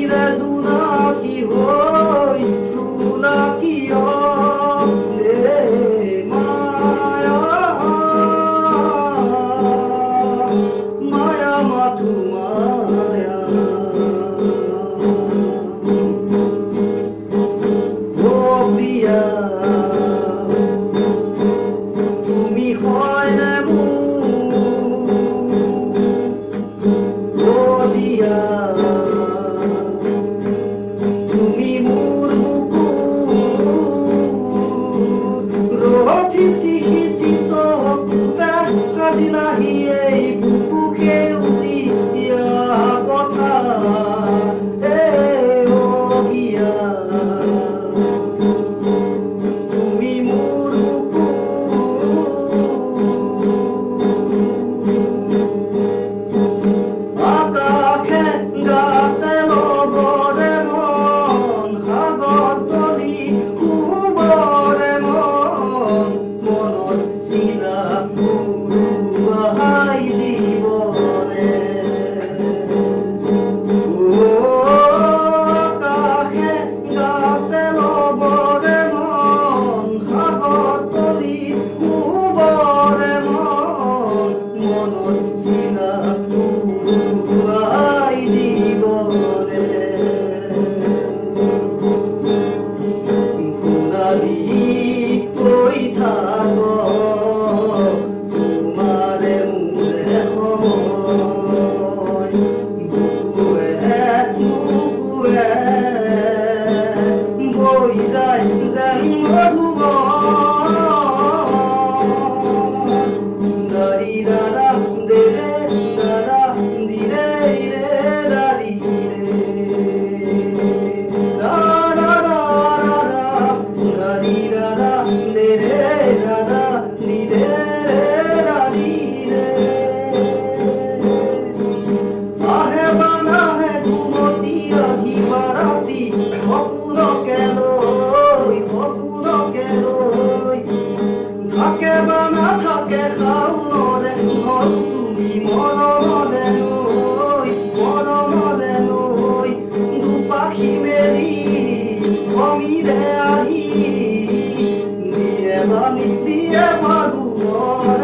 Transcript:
রে জোনাকি হৈ তোলা কিয় রে মায়া মায়া মাথো মায়া ও প্রিয়া তুমি হয় নে ও জিয়া তুমি মোৰ বুকুত ৰথিছি সিঁচি চকুতা আজি নাহি এই বুকু সেউজীয়া কথা এ অ হিয়া তুমি মোৰ বুকুত আকাশে গাতে ল'বৰে মন সাগৰ তলি শুবৰে মন মনত চিন্তা উৰুৱাই জীৱনে আকাশে গাতে ল'বৰে মন সাগৰ তলি শুবৰে মন মনত চিন্তা উৰুৱাই জীৱনে সোণালী কৈ থাক তোমাৰে মোৰে সময় বুকুৱে বুকুৱে বৈ যায় যেন মধুবন দাৰি দাদা দেৰে দাদা দিৰে ৰে দাৰি ৰে দাদা দাদা দাৰি দাদা দেৰে দাদা দিৰে ৰে দাৰি ৰে আহে বানাহে ঘুমতি আহি বাৰাতি সপোনকে লৈ থাকে বা নাথাকে শাওনৰে হ'ল তুমি মৰমলে লৈ দুপাখি মেলি সমীৰে আহি দিয়ে বা নিদিয়ে ফাগুনৰ